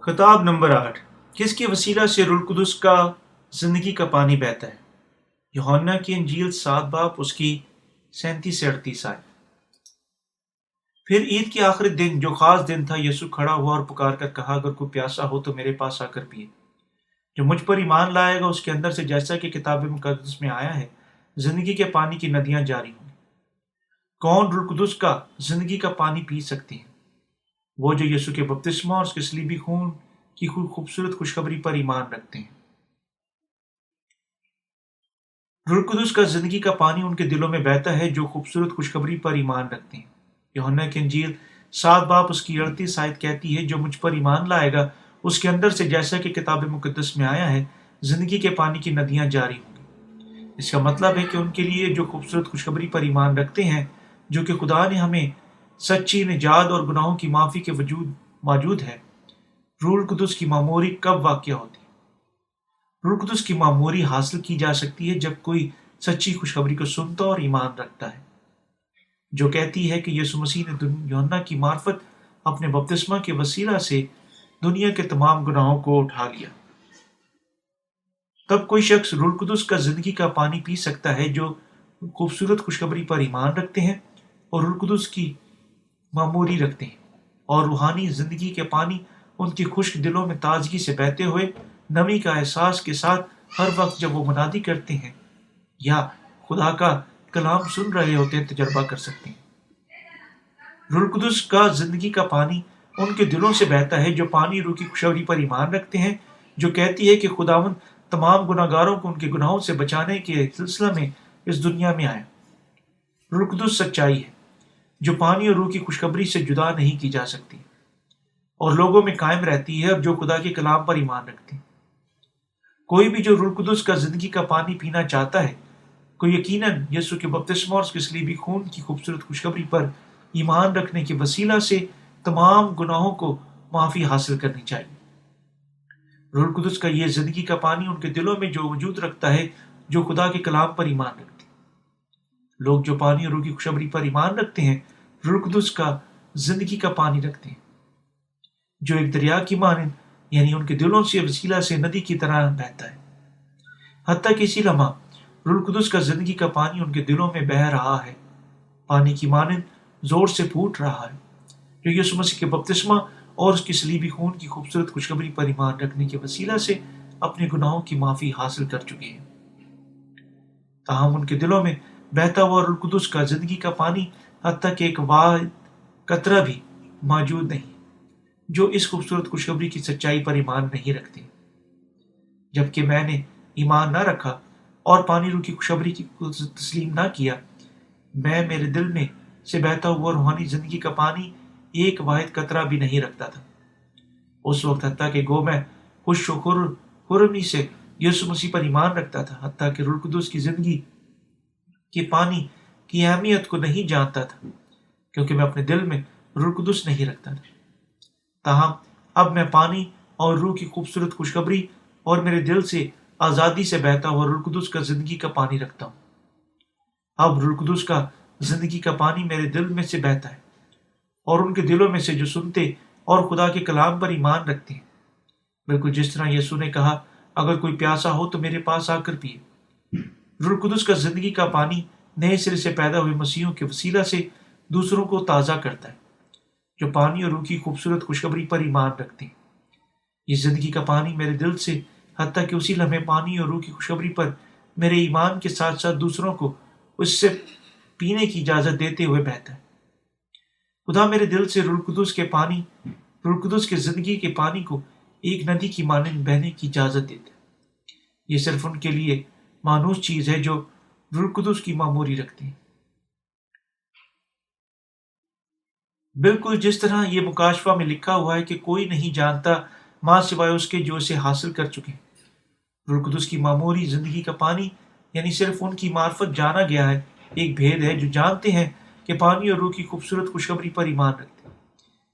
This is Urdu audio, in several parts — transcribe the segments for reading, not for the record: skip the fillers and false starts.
خطاب نمبر 8، کس کے وسیلہ سے روح القدس کا زندگی کا پانی بہتا ہے؟ یوحنا کی انجیل 7 باب اس کی 37 سے 38 آئے۔ پھر عید کے آخری دن جو خاص دن تھا، یسوع کھڑا ہوا اور پکار کر کہا، اگر کوئی پیاسا ہو تو میرے پاس آ کر پیے۔ جو مجھ پر ایمان لائے گا اس کے اندر سے، جیسا کہ کتاب مقدس میں آیا ہے، زندگی کے پانی کی ندیاں جاری ہوں گی۔ کون روح القدس کا زندگی کا پانی پی سکتے ہیں؟ وہ جو یسوع کے بپتسمہ اور اس کے صلیبی خون کی خوبصورت خوشخبری پر ایمان رکھتے ہیں۔ روح القدس کا زندگی کا پانی ان کے دلوں میں بہتا ہے جو خوبصورت خوشخبری پر ایمان رکھتے ہیں۔ یوحنا کی انجیل 7 باب اس کی 38 آیت کہتی ہے، جو مجھ پر ایمان لائے گا اس کے اندر سے، جیسا کہ کتاب مقدس میں آیا ہے، زندگی کے پانی کی ندیاں جاری ہوں گی۔ اس کا مطلب ہے کہ ان کے لیے جو خوبصورت خوشخبری پر ایمان رکھتے ہیں، جو کہ خدا نے ہمیں سچی نجات اور گناہوں کی معافی کے موجود ہے، روح القدس کی معموری کب واقع ہوتی ہے؟ روح القدس کی معموری حاصل کی جا سکتی ہے جب کوئی سچی خوشخبری کو سنتا اور ایمان رکھتا ہے، جو کہتی ہے کہ یسوع مسیح نے یوحنا کی معرفت اپنے بپتسمہ کے وسیلہ سے دنیا کے تمام گناہوں کو اٹھا لیا۔ تب کوئی شخص روح القدس کا زندگی کا پانی پی سکتا ہے جو خوبصورت خوشخبری پر ایمان رکھتے ہیں اور روح القدس کی معموری رکھتے ہیں، اور روحانی زندگی کے پانی ان کی خشک دلوں میں تازگی سے بہتے ہوئے نمی کا احساس کے ساتھ ہر وقت جب وہ منادی کرتے ہیں یا خدا کا کلام سن رہے ہوتے ہیں تجربہ کر سکتے ہیں۔ روح القدس کا زندگی کا پانی ان کے دلوں سے بہتا ہے جو پانی روح کی خوشخبری پر ایمان رکھتے ہیں، جو کہتی ہے کہ خداوند تمام گناہ گاروں کو ان کے گناہوں سے بچانے کے سلسلہ میں اس دنیا میں آیا۔ روح القدس سچائی ہے جو پانی اور روح کی خوشخبری سے جدا نہیں کی جا سکتی اور لوگوں میں قائم رہتی ہے، اور جو خدا کے کلام پر ایمان رکھتے ہیں۔ کوئی بھی جو روح القدس کا زندگی کا پانی پینا چاہتا ہے کو یقیناً یسوع کے بپتسمہ اور اس کے صلیبی خون کی خوبصورت خوشخبری پر ایمان رکھنے کے وسیلہ سے تمام گناہوں کو معافی حاصل کرنی چاہیے۔ روح القدس کا یہ زندگی کا پانی ان کے دلوں میں جو وجود رکھتا ہے جو خدا کے کلام پر ایمان رکھتے ہیں۔ لوگ جو پانی اور روح کی خوشخبری پر ایمان رکھتے ہیں، روح القدس کا زندگی کا پانی رکھتے ہیں، جو ایک دریا کی مانند، یعنی ان کے دلوں سے وسیلہ سے ندی کی طرح بہتا ہے۔ حتیٰ کہ اسی لمحہ روح القدس کا زندگی کا پانی ان کے دلوں میں بہہ رہا ہے، پانی کی مانند زور سے پھوٹ رہا ہے، جو یسوع مسیح کے بپتسمہ اور اس کی صلیبی خون کی خوبصورت خوشخبری پر ایمان رکھنے کے وسیلہ سے اپنے گناہوں کی معافی حاصل کر چکے ہیں۔ تاہم ان کے دلوں میں بہتا ہوا روح القدس کا زندگی کا پانی حتیٰ کہ ایک واحد قطرہ بھی موجود نہیں جو اس خوبصورت خوشخبری کی سچائی پر ایمان نہیں رکھتے۔ جبکہ میں نے ایمان نہ رکھا اور پانی روح کی خوشخبری کو تسلیم نہ کیا، میرے دل میں سے بہتا ہوا روحانی زندگی کا پانی ایک واحد قطرہ بھی نہیں رکھتا تھا۔ اس وقت حتیٰ کہ گو میں خوش و خرمی سے یسوع مسیح پر ایمان رکھتا تھا، حتیٰ کہ روح القدس کی زندگی کے پانی کی اہمیت کو نہیں جانتا تھا، کیونکہ میں اپنے دل میں روح القدس نہیں رکھتا تھا۔ تاہم اب میں پانی اور روح کی خوبصورت خوشخبری اور میرے دل سے آزادی سے بہتا ہوا روح القدس کا زندگی کا پانی رکھتا ہوں۔ اب روح القدس کا زندگی کا پانی میرے دل میں سے بہتا ہے، اور ان کے دلوں میں سے جو سنتے اور خدا کے کلام پر ایمان رکھتے ہیں، بالکل جس طرح یسوع نے کہا، اگر کوئی پیاسا ہو تو میرے پاس آ کر پیے۔ روح القدس کا زندگی کا پانی نئے سرے سے پیدا ہوئے مسیحوں کے وسیلہ سے دوسروں کو تازہ کرتا ہے، جو پانی اور روح کی خوبصورت خوشخبری پر ایمان رکھتے ہیں۔ یہ زندگی کا پانی میرے دل سے حتیٰ کہ اسی لمحے پانی اور روح کی خوشخبری پر میرے ایمان کے ساتھ ساتھ دوسروں کو اس سے پینے کی اجازت دیتے ہوئے بہتا ہے۔ خدا میرے دل سے روح القدس کے زندگی کے پانی کو ایک ندی کی مانند بہنے کی اجازت دیتا ہے۔ یہ صرف ان کے لیے مانوس چیز ہے جو روح القدس کی معموری رکھتے ہیں، بالکل جس طرح یہ مکاشفہ میں لکھا ہوا ہے کہ کوئی نہیں جانتا ماں سوائے اس کے جو اسے حاصل کر چکے ہیں۔ روح القدس کی معموری زندگی کا پانی، یعنی صرف ان کی معرفت جانا گیا ہے، ایک بھید ہے جو جانتے ہیں کہ پانی اور روح کی خوبصورت خوشخبری پر ایمان رکھتے ہیں۔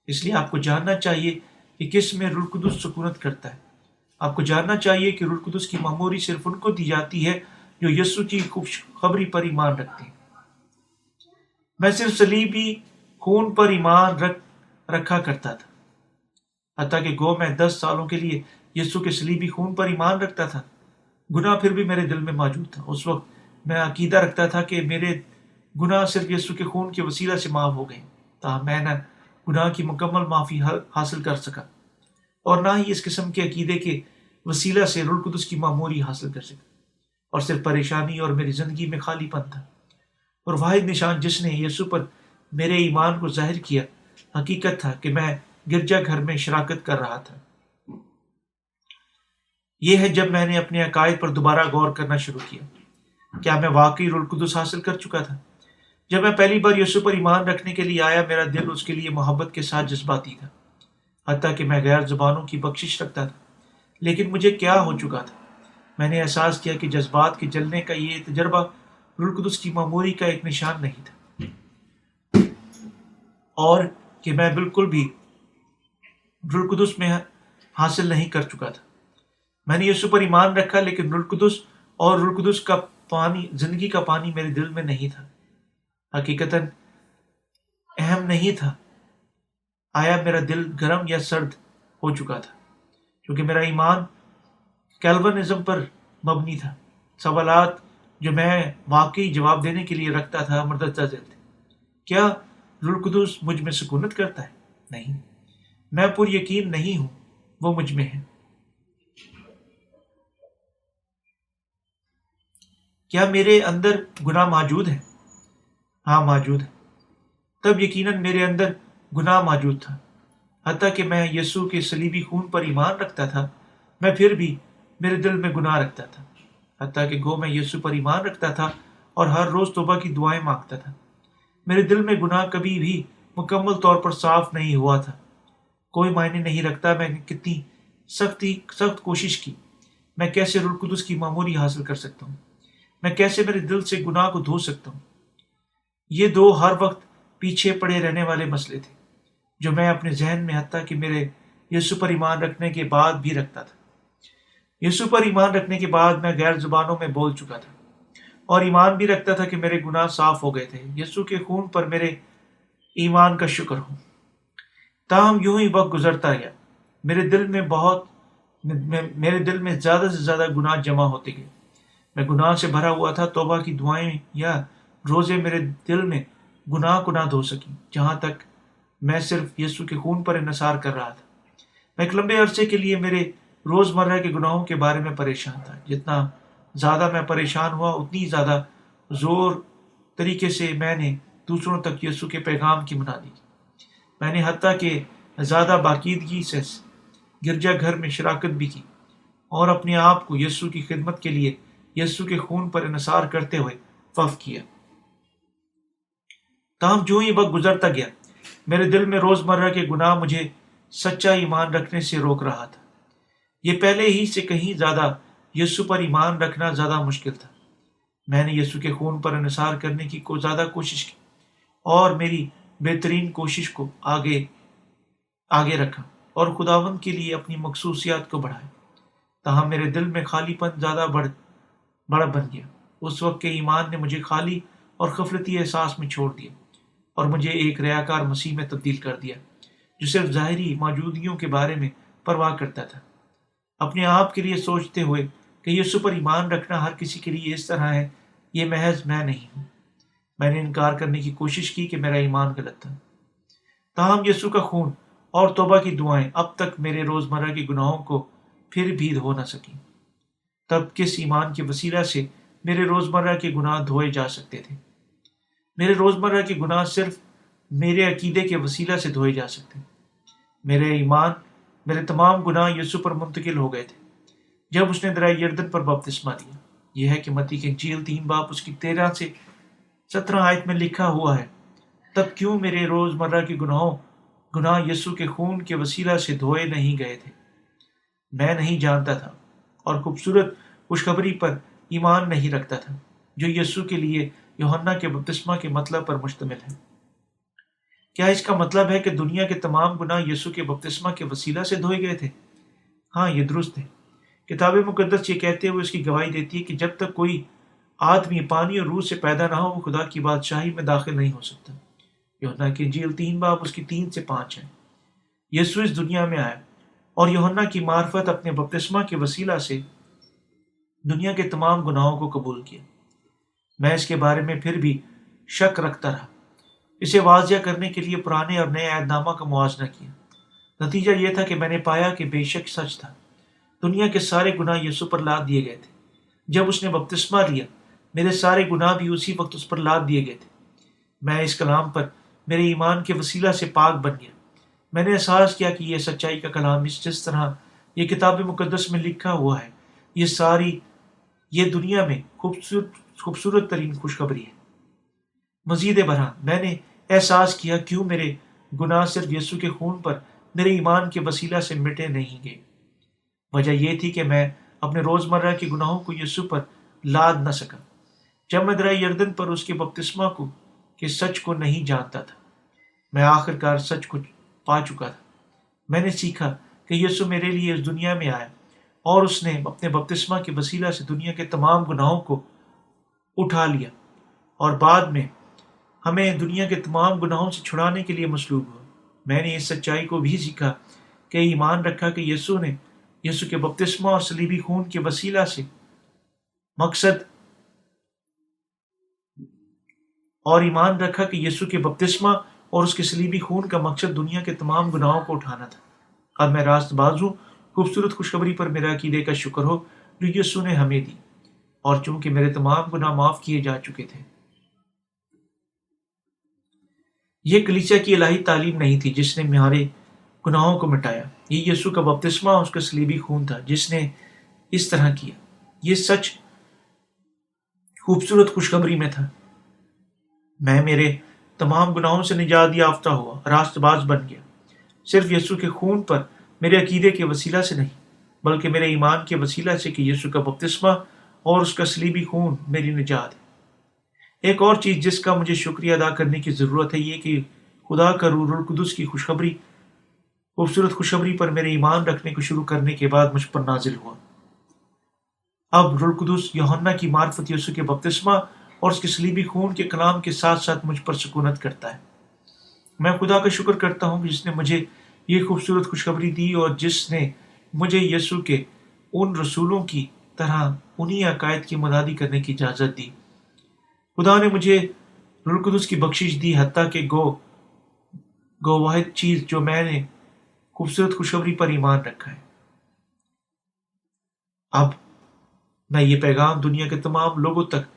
اس لیے آپ کو جاننا چاہیے کہ کس میں روح القدس سکونت کرتا ہے۔ آپ کو جاننا چاہیے کہ روح القدس کی معموری صرف ان کو دی جاتی ہے جو یسوع کی خوشخبری پر ایمان رکھتے ہیں۔ میں صرف صلیبی خون پر ایمان رکھا کرتا تھا، حتیٰ کہ گو میں 10 سالوں کے لیے یسوع کے صلیبی خون پر ایمان رکھتا تھا، گناہ پھر بھی میرے دل میں موجود تھا۔ اس وقت میں عقیدہ رکھتا تھا کہ میرے گناہ صرف یسوع کے خون کے وسیلہ سے معاف ہو گئے، تاہم میں نہ گناہ کی مکمل معافی حاصل کر سکا اور نہ ہی اس قسم کے عقیدے کے وسیلہ سے روح القدس کی معموری حاصل کر سکا، اور صرف پریشانی اور میری زندگی میں خالی پن تھا۔ اور واحد نشان جس نے یسوع پر میرے ایمان کو ظاہر کیا حقیقت تھا کہ میں گرجا گھر میں شراکت کر رہا تھا۔ یہ ہے جب میں نے اپنے عقائد پر دوبارہ غور کرنا شروع کیا۔ کیا میں واقعی روح القدس حاصل کر چکا تھا؟ جب میں پہلی بار یسوع پر ایمان رکھنے کے لیے آیا، میرا دل اس کے لیے محبت کے ساتھ جذباتی تھا، حتیٰ کہ میں غیر زبانوں کی بخشش رکھتا تھا۔ لیکن مجھے کیا ہو چکا تھا؟ میں نے احساس کیا کہ جذبات کے جلنے کا یہ تجربہ روح القدس کی معموری کا ایک نشان نہیں تھا، اور کہ میں بالکل بھی روح القدس میں حاصل نہیں کر چکا تھا۔ میں نے یسوع پر ایمان رکھا، لیکن روح القدس اور روح القدس کا پانی، زندگی کا پانی میرے دل میں نہیں تھا۔ حقیقتاً اہم نہیں تھا آیا میرا دل گرم یا سرد ہو چکا تھا، کیونکہ میرا ایمان کیلونزم پر مبنی تھا۔ سوالات جو میں واقعی جواب دینے کے لیے رکھتا تھا مندرجہ ذیل تھے۔ کیا روح القدس مجھ میں سکونت کرتا ہے؟ نہیں۔ میں پر یقین نہیں ہوں وہ مجھ میں ہے۔ کیا میرے اندر گناہ موجود ہے؟ ہاں، موجود ہے۔ تب یقیناً میرے اندر گناہ موجود تھا۔ حتیٰ کہ میں یسوع کے صلیبی خون پر ایمان رکھتا تھا، میں پھر بھی میرے دل میں گناہ رکھتا تھا۔ حتیٰ کہ گو میں یسوع پر ایمان رکھتا تھا اور ہر روز توبہ کی دعائیں مانگتا تھا، میرے دل میں گناہ کبھی بھی مکمل طور پر صاف نہیں ہوا تھا۔ کوئی معنی نہیں رکھتا میں نے کتنی سخت کوشش کی، میں کیسے روح القدس کی معموری حاصل کر سکتا ہوں، میں کیسے میرے دل سے گناہ کو دھو سکتا ہوں۔ یہ دو ہر وقت پیچھے پڑے رہنے والے مسئلے تھے جو میں اپنے ذہن میں حتیٰ کہ میرے یسوع پر ایمان رکھنے کے بعد بھی رکھتا تھا۔ یسوع پر ایمان رکھنے کے بعد میں غیر زبانوں میں بول چکا تھا اور ایمان بھی رکھتا تھا کہ میرے گناہ صاف ہو گئے تھے۔ یسوع کے خون پر میرے ایمان کا شکر ہو۔ تاہم یوں ہی وقت گزرتا گیا، میرے دل میں زیادہ سے زیادہ گناہ جمع ہوتے گئے۔ میں گناہ سے بھرا ہوا تھا۔ توبہ کی دعائیں یا روزے میرے دل میں گناہ کو نہ دھو سکی، جہاں تک میں صرف یسوع کے خون پر انحصار کر رہا تھا۔ میں ایک لمبے عرصے کے لیے میرے روزمرہ کے گناہوں کے بارے میں پریشان تھا۔ جتنا زیادہ میں پریشان ہوا، اتنی زیادہ زور طریقے سے میں نے دوسروں تک یسوع کے پیغام کی منادی کی۔ میں نے حتیٰ کہ زیادہ باقیدگی سے گرجا گھر میں شراکت بھی کی اور اپنے آپ کو یسوع کی خدمت کے لیے یسوع کے خون پر انحصار کرتے ہوئے وقف کیا۔ تاہم جو ہی وقت گزرتا گیا، میرے دل میں روزمرہ کے گناہ مجھے سچا ایمان رکھنے سے روک رہا تھا۔ یہ پہلے ہی سے کہیں زیادہ یسوع پر ایمان رکھنا زیادہ مشکل تھا۔ میں نے یسوع کے خون پر انحصار کرنے کی زیادہ کوشش کی اور میری بہترین کوشش کو آگے رکھا اور خداوند کے لیے اپنی مخصوصیات کو بڑھایا۔ تاہم میرے دل میں خالی پن زیادہ بڑا بن گیا۔ اس وقت کے ایمان نے مجھے خالی اور غفلتی احساس میں چھوڑ دیا اور مجھے ایک ریاکار مسیح میں تبدیل کر دیا جو صرف ظاہری موجودگیوں کے بارے میں پرواہ کرتا تھا، اپنے آپ کے لیے سوچتے ہوئے کہ یسوع پر ایمان رکھنا ہر کسی کے لیے اس طرح ہے۔ یہ محض میں نہیں ہوں۔ میں نے انکار کرنے کی کوشش کی کہ میرا ایمان غلط تھا۔ تاہم یسوع کا خون اور توبہ کی دعائیں اب تک میرے روزمرہ کے گناہوں کو پھر بھی دھو نہ سکیں۔ تب کس ایمان کے وسیلہ سے میرے روزمرہ کے گناہ دھوئے جا سکتے تھے؟ میرے روزمرہ کے گناہ صرف میرے عقیدے کے وسیلہ سے دھوئے جا سکتے۔ میرے تمام گناہ یسوع پر منتقل ہو گئے تھے جب اس نے دریا یردن پر بپتسمہ دیا۔ یہ ہے کہ متی کی انجیل 3 باب اس کی 13 سے 17 آیت میں لکھا ہوا ہے، تب کیوں میرے روزمرہ کے گناہ یسوع کے خون کے وسیلہ سے دھوئے نہیں گئے تھے؟ میں نہیں جانتا تھا اور خوبصورت خوشخبری پر ایمان نہیں رکھتا تھا جو یسوع کے لیے یوحنا کے بپتسمہ کے مطلب پر مشتمل ہے۔ کیا اس کا مطلب ہے کہ دنیا کے تمام گناہ یسوع کے بپتسمہ کے وسیلہ سے دھوئے گئے تھے؟ ہاں، یہ درست ہے۔ کتاب مقدس یہ کہتے ہوئے اس کی گواہی دیتی ہے کہ جب تک کوئی آدمی پانی اور روح سے پیدا نہ ہو وہ خدا کی بادشاہی میں داخل نہیں ہو سکتا۔ یوحنا کی انجیل 3 باب اس کی 3 سے 5 ہے۔ یسوع اس دنیا میں آیا اور یوحنا کی معرفت اپنے بپتسمہ کے وسیلہ سے دنیا کے تمام گناہوں کو قبول کیا۔ میں اس کے بارے میں پھر بھی شک رکھتا رہا، اسے واضح کرنے کے لیے پرانے اور نئے عہد نامہ کا موازنہ کیا۔ نتیجہ یہ تھا کہ میں نے پایا کہ بے شک سچ تھا، دنیا کے سارے گناہ یسوع پر لاد دیے گئے تھے۔ جب اس نے بپتسمہ لیا، میرے سارے گناہ بھی اسی وقت اس پر لاد دیے گئے تھے۔ میں اس کلام پر میرے ایمان کے وسیلہ سے پاک بن گیا۔ میں نے احساس کیا کہ یہ سچائی کا کلام جس طرح یہ کتاب مقدس میں لکھا ہوا ہے، یہ دنیا میں خوبصورت ترین خوشخبری ہے۔ مزید برآں میں نے احساس کیا کیوں میرے گناہ صرف یسوع کے خون پر میرے ایمان کے وسیلہ سے مٹے نہیں گئے۔ وجہ یہ تھی کہ میں اپنے روزمرہ کے گناہوں کو یسوع پر لاد نہ سکا۔ جب میں دریا یردن پر اس کے بپتسمہ کے سچ کو نہیں جانتا تھا، میں آخر کار سچ کو پا چکا تھا۔ میں نے سیکھا کہ یسوع میرے لیے اس دنیا میں آیا اور اس نے اپنے بپتسمہ کے وسیلہ سے دنیا کے تمام گناہوں کو اٹھا لیا اور بعد میں ہمیں دنیا کے تمام گناہوں سے چھڑانے کے لیے مصلوب ہوا۔ میں نے اس سچائی کو بھی سیکھا کہ ایمان رکھا کہ یسوع کے بپتسمہ اور صلیبی خون کے وسیلہ سے مقصد اور ایمان رکھا کہ یسوع کے بپتسمہ اور اس کے صلیبی خون کا مقصد دنیا کے تمام گناہوں کو اٹھانا تھا۔ اب میں راست باز ہوں۔ خوبصورت خوشخبری پر میرا عقیدے کا شکر ہو جو یسوع نے ہمیں دی، اور چونکہ میرے تمام گناہ معاف کیے جا چکے تھے۔ یہ کلیسیا کی الہی تعلیم نہیں تھی جس نے ہمارے گناہوں کو مٹایا، یہ یسوع کا بپتسمہ اور اس کا صلیبی خون تھا جس نے اس طرح کیا۔ یہ سچ خوبصورت خوشخبری میں تھا۔ میں میرے تمام گناہوں سے نجات یافتہ ہوا، راست باز بن گیا، صرف یسوع کے خون پر میرے عقیدے کے وسیلہ سے نہیں بلکہ میرے ایمان کے وسیلہ سے کہ یسوع کا بپتسمہ اور اس کا صلیبی خون میری نجات ہے۔ ایک اور چیز جس کا مجھے شکریہ ادا کرنے کی ضرورت ہے، یہ کہ خدا کا روح القدس کی خوبصورت خوشخبری پر میرے ایمان رکھنے کو شروع کرنے کے بعد مجھ پر نازل ہوا۔ اب روح القدس یوحنا کی معرفت یسوع کے بپتسمہ اور اس کے صلیبی خون کے کلام کے ساتھ ساتھ مجھ پر سکونت کرتا ہے۔ میں خدا کا شکر کرتا ہوں جس نے مجھے یہ خوبصورت خوشخبری دی اور جس نے مجھے یسوع کے ان رسولوں کی طرح انہی عقائد کی منادی کرنے کی اجازت دی۔ خدا نے مجھے روح القدس کی بخشش دی، حتیٰ کہ گو واحد چیز جو میں نے خوبصورت خوشخبری پر ایمان رکھا ہے۔ اب میں یہ پیغام دنیا کے تمام لوگوں تک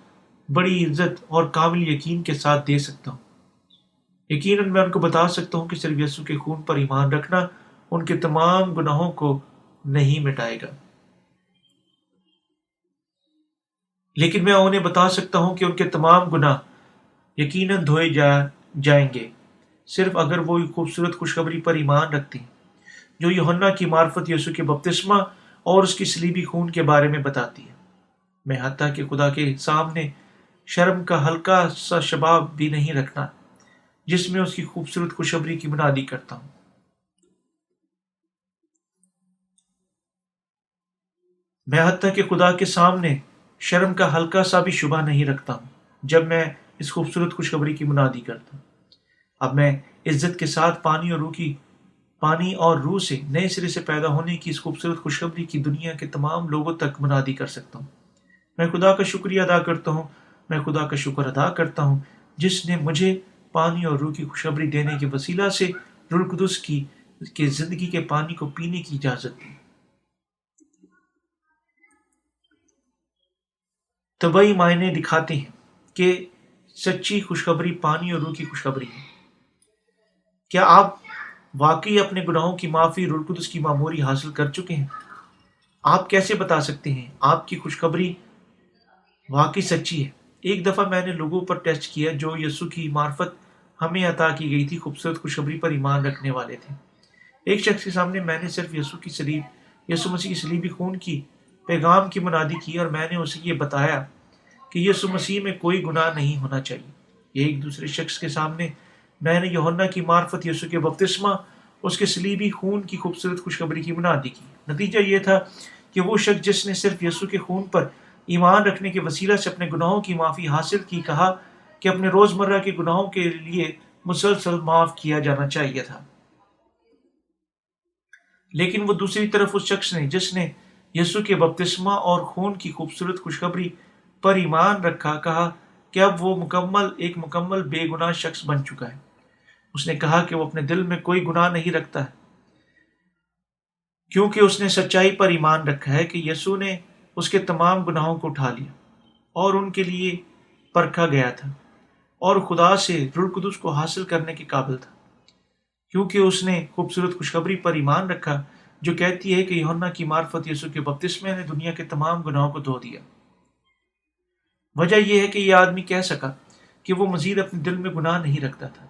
بڑی عزت اور کامل یقین کے ساتھ دے سکتا ہوں۔ یقیناً میں ان کو بتا سکتا ہوں کہ صرف یسوع کے خون پر ایمان رکھنا ان کے تمام گناہوں کو نہیں مٹائے گا، لیکن میں انہیں بتا سکتا ہوں کہ ان کے تمام گناہ یقیناً دھوئے جائیں گے صرف اگر وہ خوبصورت خوشخبری پر ایمان رکھتے ہیں جو یوحنا کی معرفت یسوع کے بپتسمہ اور اس کی صلیبی خون کے بارے میں بتاتی ہے۔ میں حتیٰ کہ خدا کے سامنے شرم کا ہلکا سا شباب بھی نہیں رکھنا جس میں اس کی خوبصورت خوشخبری کی منادی کرتا ہوں۔ میں حتیٰ کہ خدا کے سامنے شرم کا ہلکا سا بھی شبہ نہیں رکھتا ہوں جب میں اس خوبصورت خوشخبری کی منادی کرتا ہوں۔ اب میں عزت کے ساتھ پانی اور روح سے نئے سرے سے پیدا ہونے کی اس خوبصورت خوشخبری کی دنیا کے تمام لوگوں تک منادی کر سکتا ہوں۔ میں خدا کا شکریہ ادا کرتا ہوں، میں خدا کا شکر ادا کرتا ہوں جس نے مجھے پانی اور روح کی خوشخبری دینے کے وسیلہ سے روح القدس کی زندگی کے پانی کو پینے کی اجازت دی۔ طبعی معنی دکھاتے ہیں کہ سچی خوشخبری پانی اور روح کی خوشخبری ہے۔ کیا آپ واقعی اپنے گناہوں کی معافی روح القدس کی معموری حاصل کر چکے ہیں؟ آپ کیسے بتا سکتے ہیں آپ کی خوشخبری واقعی سچی ہے؟ ایک دفعہ میں نے لوگوں پر ٹیسٹ کیا جو یسوع کی معرفت ہمیں عطا کی گئی تھی خوبصورت خوشخبری پر ایمان رکھنے والے تھے۔ ایک شخص کے سامنے میں نے صرف یسوع مسیح کی صلیبی خون کی پیغام کی منادی کی اور میں نے اسے یہ بتایا کہ یسوع مسیح میں کوئی گناہ نہیں ہونا چاہیے۔ ایک دوسرے شخص کے سامنے میں نے یوحنا کی معرفت یسوع کے بپتسمہ اس کے صلیبی خون کی خوبصورت خوشخبری کی منادی کی۔ نتیجہ یہ تھا کہ وہ شخص جس نے صرف یسوع کے خون پر ایمان رکھنے کے وسیلہ سے اپنے گناہوں کی معافی حاصل کی، کہا کہ اپنے روزمرہ کے گناہوں کے لیے مسلسل معاف کیا جانا چاہیے تھا۔ لیکن وہ دوسری طرف اس شخص نے جس نے یسوع کے بپتسمہ اور خون کی خوبصورت خوشخبری پر ایمان رکھا کہا کہ اب وہ ایک مکمل بے گناہ شخص بن چکا ہے۔ اس نے کہا کہ وہ اپنے دل میں کوئی گناہ نہیں رکھتا ہے، کیونکہ اس نے سچائی پر ایمان رکھا ہے کہ یسوع نے اس کے تمام گناہوں کو اٹھا لیا اور ان کے لیے پرکھا گیا تھا اور خدا سے روح القدس کو حاصل کرنے کے قابل تھا، کیونکہ اس نے خوبصورت خوشخبری پر ایمان رکھا جو کہتی ہے کہ یوحنا کی معرفت یسوع کے بپتسمے نے دنیا کے تمام گناہوں کو دھو دیا۔ وجہ یہ ہے کہ یہ آدمی کہہ سکا کہ وہ مزید اپنے دل میں گناہ نہیں رکھتا تھا،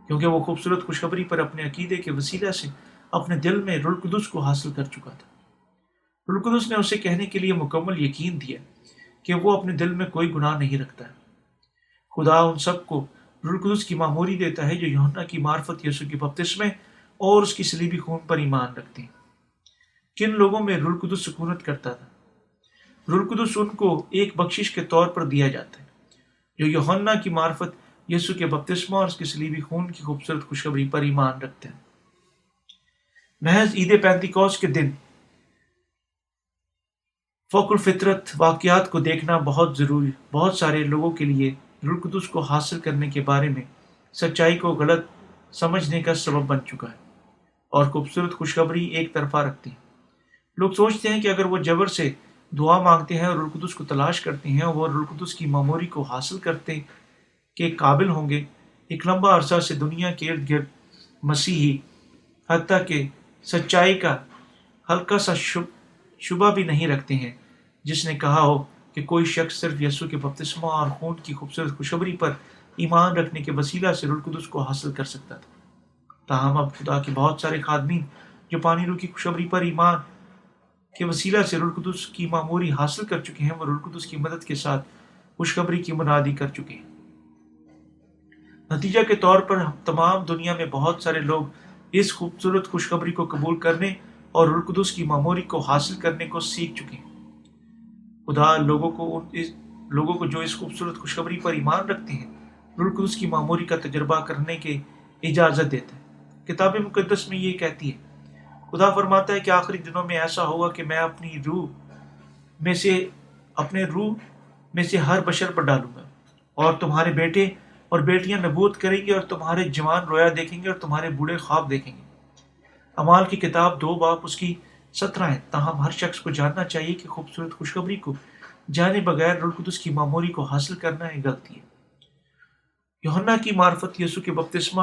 کیونکہ وہ خوبصورت خوشخبری پر اپنے عقیدے کے وسیلہ سے اپنے دل میں روح القدس کو حاصل کر چکا تھا۔ روح القدس نے اسے کہنے کے لیے مکمل یقین دیا کہ وہ اپنے دل میں کوئی گناہ نہیں رکھتا ہے۔ خدا ان سب کو روح القدس کی معموری دیتا ہے جو یوحنا کی معرفت یسوع کے بپتسمے اور اس کی صلیبی خون پر ایمان رکھتے ہیں۔ کن لوگوں میں روح القدس سکونت کرتا تھا؟ روح القدس ان کو ایک بخشش کے طور پر دیا جاتا ہے جو یوحنا کی معرفت یسوع کے بپتسمہ اور اس کی صلیبی خون کی خوبصورت خوشخبری پر ایمان رکھتے ہیں۔ محض عید پینتیکوست کے دن فوق الفطرت واقعات کو دیکھنا بہت سارے لوگوں کے لیے روح القدس کو حاصل کرنے کے بارے میں سچائی کو غلط سمجھنے کا سبب بن چکا ہے اور خوبصورت خوشخبری ایک طرفہ رکھتے ہیں۔ لوگ سوچتے ہیں کہ اگر وہ جبر سے دعا مانگتے ہیں اور روح القدس کو تلاش کرتے ہیں اور وہ روح القدس کی معموری کو حاصل کرتے کے قابل ہوں گے، ایک لمبا عرصہ سے دنیا کے ارد گرد مسیحی حتیٰ کہ سچائی کا ہلکا سا شبہ بھی نہیں رکھتے ہیں جس نے کہا ہو کہ کوئی شخص صرف یسوع کے بپتسمہ اور خون کی خوبصورت خوشخبری پر ایمان رکھنے کے وسیلہ سے روح القدس کو حاصل کر سکتا تھا۔ تاہم اب خدا کے بہت سارے خادمین جو پانی روح کی خوشخبری پر ایمان کے وسیلہ سے روح القدس کی معموری حاصل کر چکے ہیں، وہ روح القدس کی مدد کے ساتھ خوشخبری کی منادی کر چکے ہیں۔ نتیجہ کے طور پر تمام دنیا میں بہت سارے لوگ اس خوبصورت خوشخبری کو قبول کرنے اور روح القدس کی معموری کو حاصل کرنے کو سیکھ چکے ہیں۔ خدا لوگوں کو جو اس خوبصورت خوشخبری پر ایمان رکھتے ہیں روح القدس کی معموری کا تجربہ کرنے کی اجازت دیتا ہے۔ کتاب مقدس میں یہ کہتی ہے، خدا فرماتا ہے کہ آخری دنوں میں ایسا ہوگا کہ میں اپنی روح میں سے ہر بشر پر ڈالوں گا اور تمہارے بیٹے اور بیٹیاں نبوت کریں گے اور تمہارے جوان رویا دیکھیں گے اور تمہارے بوڑھے خواب دیکھیں گے۔ اعمال کی کتاب 2 باب اس کی 17 ہے۔ تاہم ہر شخص کو جاننا چاہیے کہ خوبصورت خوشخبری کو جانے بغیر روح القدس کی معموری کو حاصل کرنا ایک غلطی ہے۔ یوحنا کی معرفت یسوع کے بپتسمہ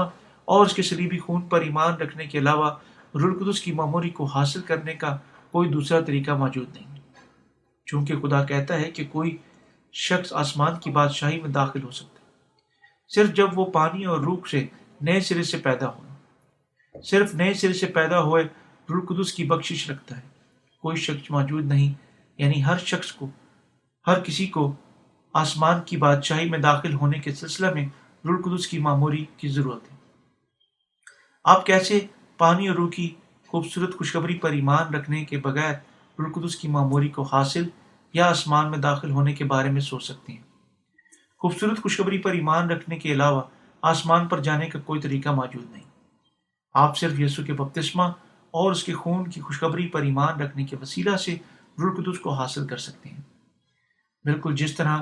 اور اس کے صلیبی خون پر ایمان رکھنے کے علاوہ روح القدس کی معموری کو حاصل کرنے کا کوئی دوسرا طریقہ موجود نہیں، چونکہ خدا کہتا ہے کہ کوئی شخص آسمان کی بادشاہی میں داخل ہو سکتا ہے صرف جب وہ پانی اور روح سے نئے سرے سے پیدا ہو۔ صرف نئے سرے سے پیدا ہوئے روح القدس کی بخشش رکھتا ہے۔ کوئی شخص موجود نہیں، یعنی ہر کسی کو آسمان کی بادشاہی میں داخل ہونے کے سلسلہ میں روح القدس کی معموری کی ضرورت ہے۔ آپ کیسے پانی اور روح کی خوبصورت خوشخبری پر ایمان رکھنے کے بغیر روح القدس کی معموری کو حاصل یا آسمان میں داخل ہونے کے بارے میں سوچ سکتے ہیں؟ خوبصورت خوشخبری پر ایمان رکھنے کے علاوہ آسمان پر جانے کا کوئی طریقہ موجود نہیں۔ آپ صرف یسوع کے بپتسمہ اور اس کے خون کی خوشخبری پر ایمان رکھنے کے وسیلہ سے روح القدس کو حاصل کر سکتے ہیں۔ بالکل جس طرح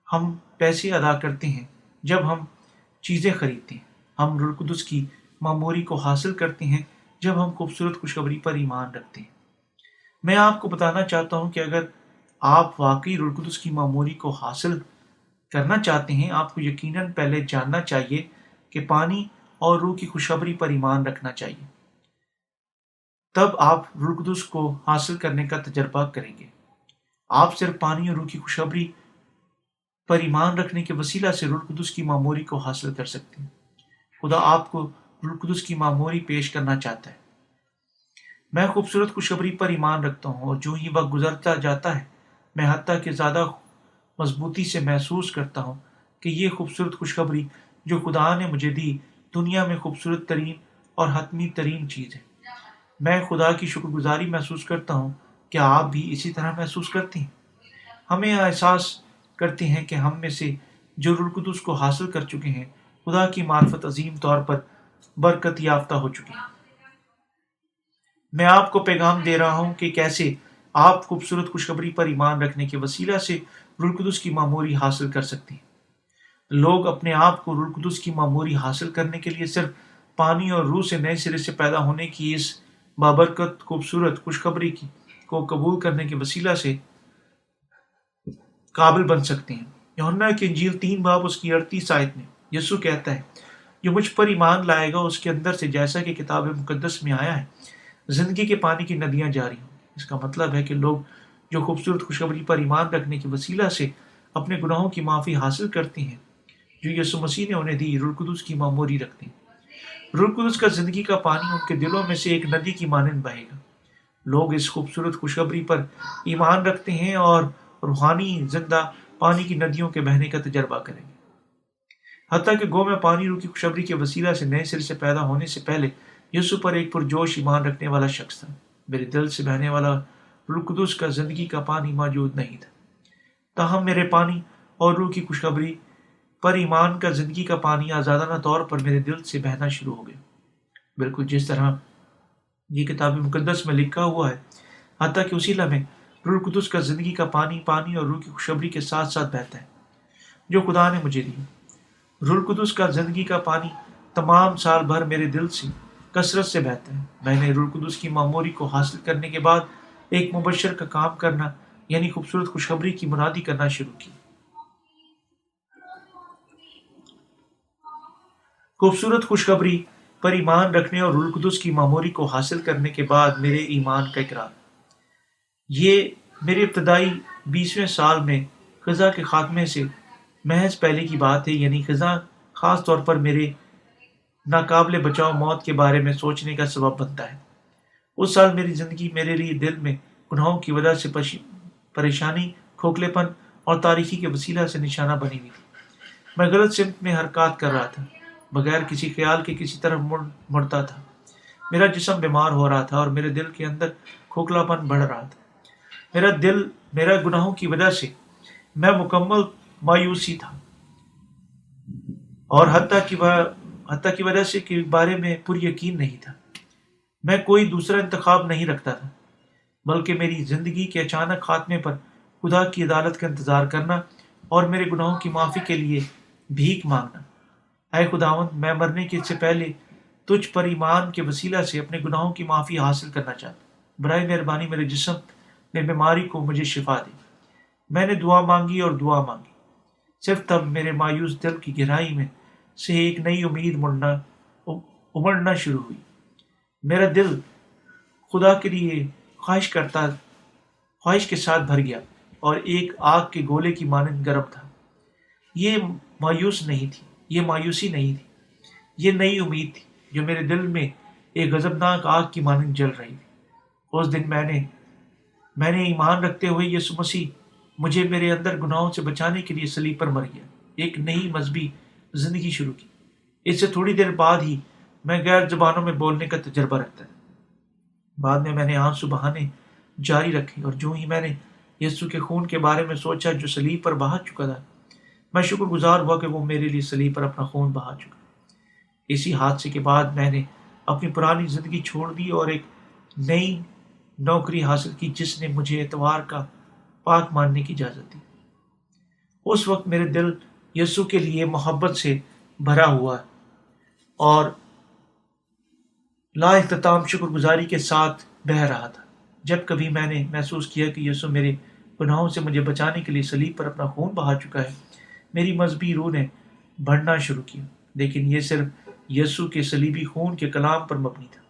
ہم پیسے ادا کرتے ہیں جب ہم چیزیں خریدتے ہیں، ہم روح القدس کی معموری کو حاصل کرتے ہیں جب ہم خوبصورت خوشخبری پر ایمان رکھتے ہیں۔ میں آپ کو بتانا چاہتا ہوں کہ اگر آپ واقعی روح القدس کی معموری کو حاصل کرنا چاہتے ہیں، آپ کو یقیناً پہلے جاننا چاہیے کہ پانی اور روح کی خوشخبری پر ایمان رکھنا چاہیے۔ تب آپ روح القدس کو حاصل کرنے کا تجربہ کریں گے۔ آپ صرف پانی اور روح کی خوشخبری پر ایمان رکھنے کے وسیلہ سے روح القدس کی معموری کو حاصل کر سکتے ہیں۔ خدا آپ کو روح القدس کی معموری پیش کرنا چاہتا ہے۔ میں خوبصورت خوشخبری پر ایمان رکھتا ہوں اور جو ہی وقت گزرتا جاتا ہے میں حتیٰ کہ زیادہ مضبوطی سے محسوس کرتا ہوں کہ یہ خوبصورت خوشخبری جو خدا نے مجھے دی دنیا میں خوبصورت ترین اور حتمی ترین چیز ہے۔ میں خدا کی شکر گزاری محسوس کرتا ہوں۔ کیا آپ بھی اسی طرح محسوس کرتے ہیں؟ ہمیں احساس کرتے ہیں کہ ہم میں سے جو روح القدس کو حاصل کر چکے ہیں خدا کی معرفت عظیم طور پر برکت یافتہ ہو چکی ہے۔ میں آپ کو پیغام دے رہا ہوں کہ کیسے آپ خوبصورت خوشخبری پر ایمان رکھنے کے وسیلہ سے روح القدس کی معموری حاصل کر سکتے ہیں۔ لوگ اپنے آپ کو روح القدس کی معموری حاصل کرنے کے لیے صرف پانی اور روح سے نئے سرے سے پیدا ہونے کی اس بابرکت خوبصورت خوشخبری کو قبول کرنے کے وسیلہ سے قابل بن سکتے ہیں۔ یوحنا کی انجیل 3 باب اس کی 38 آیت میں یسوع کہتا ہے، جو مجھ پر ایمان لائے گا اس کے اندر سے جیسا کہ کتاب مقدس میں آیا ہے زندگی کے پانی کی ندیاں جاری ہوں۔ اس کا مطلب ہے کہ لوگ جو خوبصورت خوشخبری پر ایمان رکھنے کے وسیلہ سے اپنے گناہوں کی معافی حاصل کرتے ہیں جو یسوع مسیح نے انہیں دی، روح القدس کی معموری رکھتے ہیں۔ روح القدس کا زندگی کا پانی ان کے دلوں میں سے ایک ندی کی مانند بہے گا۔ لوگ اس خوبصورت خوشخبری پر ایمان رکھتے ہیں اور روحانی زندہ پانی کی ندیوں کے بہنے کا تجربہ کریں گے۔ حتیٰ کہ گو میں پانی روح کی خوشخبری کے وسیلہ سے نئے سر سے پیدا ہونے سے پہلے یسوع پر ایک پرجوش ایمان رکھنے والا شخص تھا۔ میرے دل سے بہنے والا روح القدس کا زندگی کا پانی موجود نہیں تھا، تاہم میرے پانی اور روح کی خوشخبری پر ایمان کا زندگی کا پانی آزادانہ طور پر میرے دل سے بہنا شروع ہو گیا، بالکل جس طرح یہ کتاب مقدس میں لکھا ہوا ہے۔ حتیٰ کہ اسی لمحے روح القدس کا زندگی کا پانی اور روح کی خوشخبری کے ساتھ ساتھ بہتا ہے جو خدا نے مجھے دی۔ روح القدس کا زندگی کا پانی تمام سال بھر میرے دل سے کثرت سے بہتا ہے۔ میں نے روح القدس کی معموری کو حاصل کرنے کے بعد ایک مبشر کا کام کرنا یعنی خوبصورت خوشخبری کی منادی کرنا شروع کی۔ خوبصورت خوشخبری پر ایمان رکھنے اور روح القدس کی معموری کو حاصل کرنے کے بعد میرے ایمان کا اقرار، یہ میرے ابتدائی 20ویں سال میں خزاں کے خاتمے سے محض پہلے کی بات ہے، یعنی خزاں خاص طور پر میرے ناقابل بچاؤ موت کے بارے میں سوچنے کا سبب بنتا ہے۔ اس سال میری زندگی میرے لیے دل میں گناہوں کی وجہ سے پریشانی، کھوکھلے پن اور تاریکی کے وسیلہ سے نشانہ بنی ہوئی تھی۔ میں غلط سمت میں حرکات کر رہا تھا، بغیر کسی خیال کے کسی طرف مڑتا تھا۔ میرا جسم بیمار ہو رہا تھا اور میرے دل کے اندر کھوکھلا پن بڑھ رہا تھا۔ میرا گناہوں کی وجہ سے میں مکمل مایوسی تھا اور حتیٰ کی وجہ سے کے بارے میں پر یقین نہیں تھا۔ میں کوئی دوسرا انتخاب نہیں رکھتا تھا بلکہ میری زندگی کے اچانک خاتمے پر خدا کی عدالت کا انتظار کرنا اور میرے گناہوں کی معافی کے لیے بھیک مانگنا۔ اے خداوند، میں مرنے کے سے پہلے تجھ پر ایمان کے وسیلہ سے اپنے گناہوں کی معافی حاصل کرنا چاہتا ہوں۔ برائے مہربانی میرے جسم میں بیماری کو مجھے شفا دے۔ میں نے دعا مانگی اور دعا مانگی، صرف تب میرے مایوس دل کی گہرائی میں سے ایک نئی امید امڑنا شروع ہوئی۔ میرا دل خدا کے لیے خواہش کے ساتھ بھر گیا اور ایک آگ کے گولے کی مانند گرم تھا۔ یہ مایوسی نہیں تھی، یہ نئی امید تھی جو میرے دل میں ایک غضبناک آگ کی مانند جل رہی تھی۔ اس دن میں نے ایمان رکھتے ہوئے یسوع مسیح مجھے میرے اندر گناہوں سے بچانے کے لیے صلیب پر مر گیا، ایک نئی مذہبی زندگی شروع کی۔ اس سے تھوڑی دیر بعد ہی میں غیر زبانوں میں بولنے کا تجربہ رکھتا ہے۔ بعد میں نے آنسو بہانے جاری رکھے اور جو ہی میں نے یسوع کے خون کے بارے میں سوچا جو صلیب پر بہا چکا تھا، میں شکر گزار ہوا کہ وہ میرے لیے صلیب پر اپنا خون بہا چکا۔ اسی حادثے کے بعد میں نے اپنی پرانی زندگی چھوڑ دی اور ایک نئی نوکری حاصل کی جس نے مجھے اتوار کا پاک ماننے کی اجازت دی۔ اس وقت میرے دل یسوع کے لیے محبت سے بھرا ہوا اور لا اختتام شکر گزاری کے ساتھ بہہ رہا تھا۔ جب کبھی میں نے محسوس کیا کہ یسوع میرے گناہوں سے مجھے بچانے کے لیے صلیب پر اپنا خون بہا چکا ہے، میری مذہبی روح نے بڑھنا شروع کیا، لیکن یہ صرف یسوع کے صلیبی خون کے کلام پر مبنی تھا۔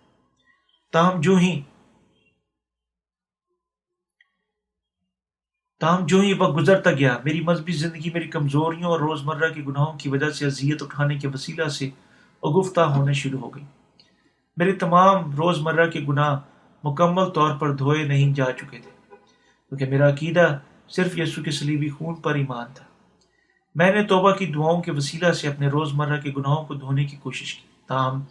تاہم جو ہی وقت گزرتا گیا، میری مذہبی زندگی میری کمزوریوں اور روزمرہ کے گناہوں کی وجہ سے اذیت اٹھانے کے وسیلہ سے اگفتہ ہونے شروع ہو گئی۔ میرے تمام روزمرہ کے گناہ مکمل طور پر دھوئے نہیں جا چکے تھے کیونکہ میرا عقیدہ صرف یسوع کے صلیبی خون پر ایمان تھا۔ میں نے توبہ کی دعاؤں کے وسیلہ سے اپنے روزمرہ کے گناہوں کو دھونے کی کوشش کی، تاہم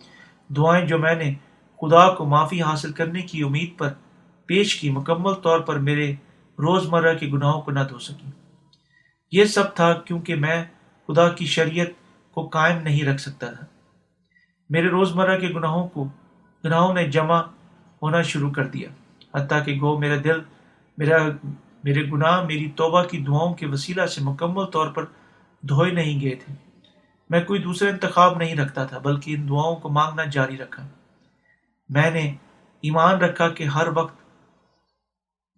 دعائیں جو میں نے خدا کو معافی حاصل کرنے کی امید پر پیش کی مکمل طور پر میرے روزمرہ کے گناہوں کو نہ دھو سکی۔ یہ سب تھا کیونکہ میں خدا کی شریعت کو قائم نہیں رکھ سکتا تھا۔ میرے روزمرہ کے گناہوں نے ہونا شروع کر دیا، حتیٰ کہ گو میرا دل میرے گناہ میری توبہ کی دعاؤں کے وسیلہ سے مکمل طور پر دھوئے نہیں گئے تھے۔ میں کوئی دوسرا انتخاب نہیں رکھتا تھا، بلکہ ان دعاؤں کو مانگنا جاری رکھا۔ میں نے ایمان رکھا کہ ہر وقت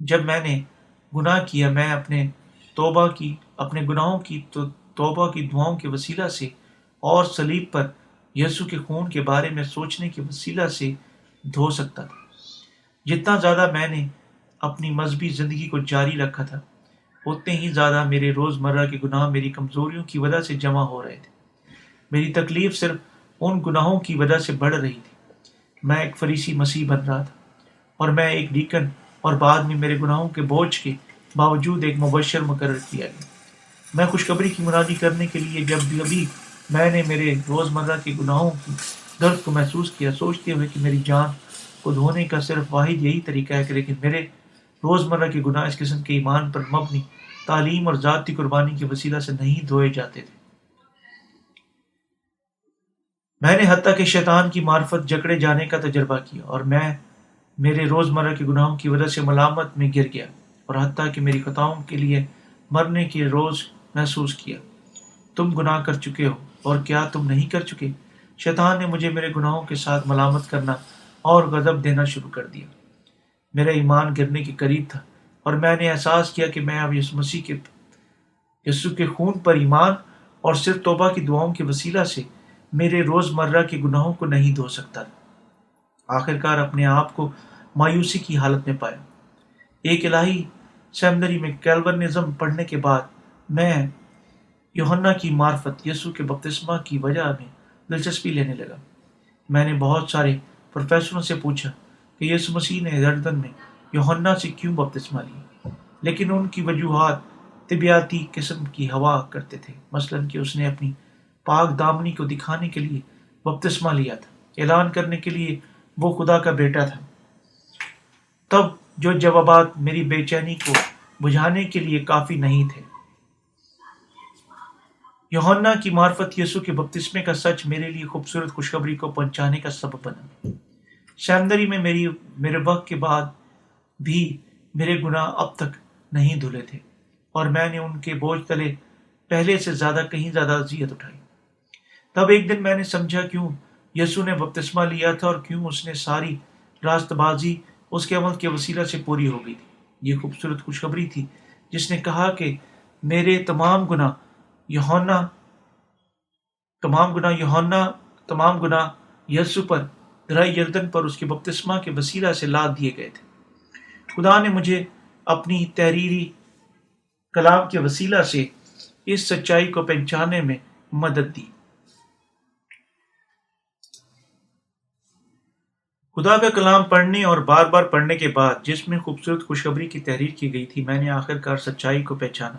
جب میں نے گناہ کیا، میں اپنے گناہوں کی توبہ کی دعاؤں کے وسیلہ سے اور صلیب پر یسوع کے خون کے بارے میں سوچنے کے وسیلہ سے دھو سکتا تھا۔ جتنا زیادہ میں نے اپنی مذہبی زندگی کو جاری رکھا تھا، اتنے ہی زیادہ میرے روزمرہ کے گناہ میری کمزوریوں کی وجہ سے جمع ہو رہے تھے۔ میری تکلیف صرف ان گناہوں کی وجہ سے بڑھ رہی تھی۔ میں ایک فریسی مسیح بن رہا تھا، اور میں ایک ڈیکن اور بعد میں میرے گناہوں کے بوجھ کے باوجود ایک مبشر مقرر کیا گیا۔ میں خوشخبری کی منادی کرنے کے لیے جب بھی میں نے میرے روزمرہ کے گناہوں کی درد کو محسوس کیا، سوچتے ہوئے کہ میری جان کو دھونے کا صرف واحد یہی طریقہ ہے کہ لیکن میرے روزمرہ کے گناہ اس قسم کے ایمان پر مبنی تعلیم اور ذاتی قربانی کے وسیلہ سے نہیں دھوئے جاتے تھے۔ میں نے حتیٰ کہ شیطان کی معرفت جکڑے جانے کا تجربہ کیا، اور میں میرے روزمرہ کے گناہوں کی وجہ سے ملامت میں گر گیا، اور حتیٰ کہ میری خطاؤں کے لیے مرنے کے روز محسوس کیا۔ تم گناہ کر چکے ہو، اور کیا تم نہیں کر چکے؟ شیطان نے مجھے میرے گناہوں کے ساتھ ملامت کرنا اور غضب دینا شروع کر دیا۔ میرا ایمان گرنے کے قریب تھا، اور میں نے احساس کیا کہ میں اب یسوع کے خون پر ایمان اور صرف توبہ کی دعاؤں کے وسیلہ سے میرے روزمرہ کے گناہوں کو نہیں دھو سکتا تھا۔ آخرکار اپنے آپ کو مایوسی کی حالت میں پایا۔ ایک الہی سیمنری میں کیلونزم پڑھنے کے بعد میں یوحنا کی معرفت یسوع کے بپتسمہ کی وجہ میں دلچسپی لینے لگا۔ میں نے بہت سارے پروفیسروں سے پوچھا کہ یسوع مسیح نے یردن میں یوحنا سے کیوں بپتسمہ لی، لیکن ان کی وجوہات طبیعتی قسم کی ہوا کرتے تھے، مثلاً کہ اس نے اپنی پاک دامنی کو دکھانے کے لیے بپتسمہ لیا تھا، اعلان کرنے کے لیے وہ خدا کا بیٹا تھا۔ تب جو جوابات میری بے چینی کو بجھانے کے لیے کافی نہیں تھے۔ یوحنا کی معرفت یسوع کے بپتسمے کا سچ میرے لیے خوبصورت خوشخبری کو پہنچانے کا سبب بنا۔ سیمنری میں میرے وقت کے بعد بھی میرے گناہ اب تک نہیں دھلے تھے، اور میں نے ان کے بوجھ تلے پہلے سے کہیں زیادہ اذیت اٹھائی۔ تب ایک دن میں نے سمجھا کیوں یسوع نے بپتسمہ لیا تھا، اور کیوں اس نے ساری راست بازی اس کے عمل کے وسیلہ سے پوری ہو گئی تھی۔ یہ خوبصورت خوشخبری تھی جس نے کہا کہ میرے تمام گناہ یسوع پر درہ یردن پر اس کے بپتسمہ کے وسیلہ سے لاد دیے گئے تھے۔ خدا نے مجھے اپنی تحریری کلام کے وسیلہ سے اس سچائی کو پہچاننے میں مدد دی۔ خدا کا کلام پڑھنے اور بار بار پڑھنے کے بعد، جس میں خوبصورت خوشخبری کی تحریر کی گئی تھی، میں نے آخرکار سچائی کو پہچانا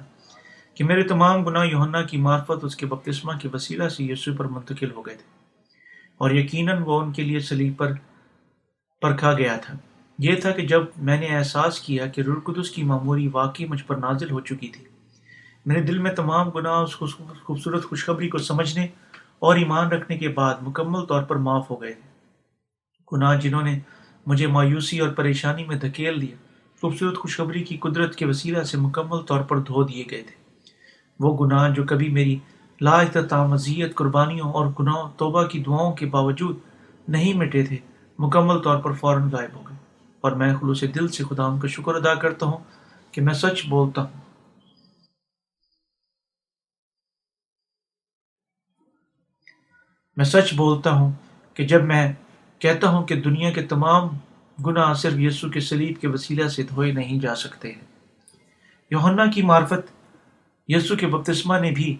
کہ میرے تمام گناہ یوحنا کی معرفت اس کے بپتسمہ کے وسیلہ سے یسوع پر منتقل ہو گئے تھے، اور یقیناً وہ ان کے لیے صلیب پر پرکھا گیا تھا۔ یہ تھا کہ جب میں نے احساس کیا کہ روح القدس کی معموری واقعی مجھ پر نازل ہو چکی تھی، میرے دل میں تمام گناہ اس خوبصورت خوشخبری کو سمجھنے اور ایمان رکھنے کے بعد مکمل طور پر معاف ہو گئے تھے۔ گناہ جنہوں نے مجھے مایوسی اور پریشانی میں دھکیل دیا، خوبصورت خوشخبری کی قدرت کے وسیلہ سے مکمل طور پر دھو دیے گئے تھے۔ وہ گناہ جو کبھی میری لا اختتام اذیت، قربانیوں اور توبہ کی دعاؤں کے باوجود نہیں مٹے تھے، مکمل طور پر فوراً غائب ہو گئے، اور میں خلوص دل سے خدا کا شکر ادا کرتا ہوں کہ میں سچ بولتا ہوں کہ جب میں کہتا ہوں کہ دنیا کے تمام گناہ صرف یسوع کے صلیب کے وسیلہ سے دھوئے نہیں جا سکتے ہیں۔ یوحنا کی معرفت یسوع کے بپتسمہ نے بھی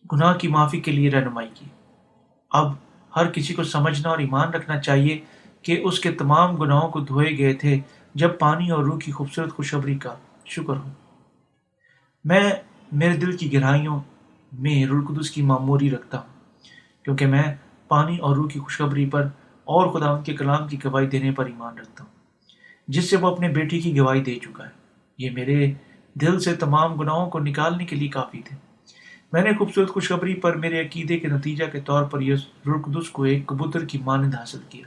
گناہ کی معافی کے لیے رہنمائی کی۔ اب ہر کسی کو سمجھنا اور ایمان رکھنا چاہیے کہ اس کے تمام گناہوں کو دھوئے گئے تھے جب پانی اور روح کی خوبصورت خوشخبری کا شکر ہو۔ میں میرے دل کی گہرائیوں میں روح القدس کی معموری رکھتا ہوں، کیونکہ میں پانی اور روح کی خوشخبری پر اور خداوند کے کلام کی گواہی دینے پر ایمان رکھتا ہوں، جس سے وہ اپنے بیٹی کی گواہی دے چکا ہے۔ یہ میرے دل سے تمام گناہوں کو نکالنے کے لیے کافی تھے۔ میں نے خوبصورت خوشخبری پر میرے عقیدے کے نتیجہ کے طور پر روح القدس کو ایک کبوتر کی مانند حاصل کیا۔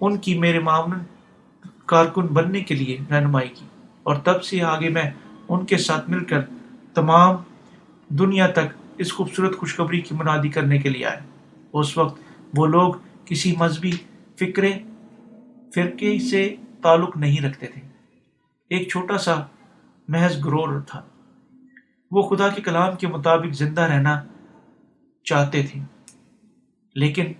ان کی میرے معاون کارکن بننے کے لیے رہنمائی کی، اور تب سے آگے میں ان کے ساتھ مل کر تمام دنیا تک اس خوبصورت خوشخبری کی منادی کرنے کے لیے آئے۔ اس وقت وہ لوگ کسی مذہبی فرقے سے تعلق نہیں رکھتے تھے، ایک چھوٹا سا محض گروہ تھا۔ وہ خدا کے کلام کے مطابق زندہ رہنا چاہتے تھے، لیکن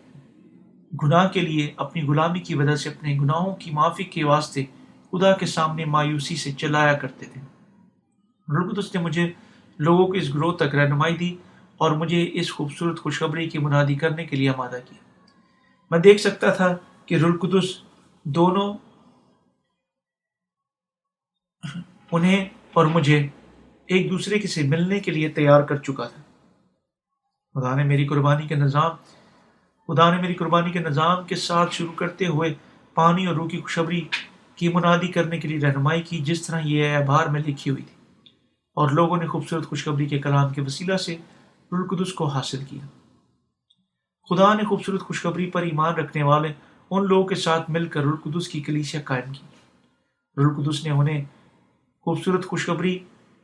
گناہ کے لیے اپنی غلامی کی وجہ سے اپنے گناہوں کی معافی کے واسطے خدا کے سامنے مایوسی سے چلایا کرتے تھے۔ روح القدس نے مجھے لوگوں کو اس گروہ تک رہنمائی دی اور مجھے اس خوبصورت خوشخبری کی منادی کرنے کے لیے آمادہ کیا۔ میں دیکھ سکتا تھا کہ روح القدس دونوں انہیں اور مجھے ایک دوسرے کے سے ملنے کے لیے تیار کر چکا تھا۔ خدا نے میری قربانی کے نظام کے ساتھ شروع کرتے ہوئے پانی اور روح کی خوشخبری کی منادی کرنے کے لیے رہنمائی کی، جس طرح یہ اخبار میں لکھی ہوئی تھی، اور لوگوں نے خوبصورت خوشخبری کے کلام کے وسیلہ سے روح القدس کو حاصل کیا۔ خدا نے خوبصورت خوشخبری پر ایمان رکھنے والے ان لوگوں کے ساتھ مل کر روح القدس کی کلیسیا قائم کی۔ روح القدس نے انہیں خوبصورت خوشخبری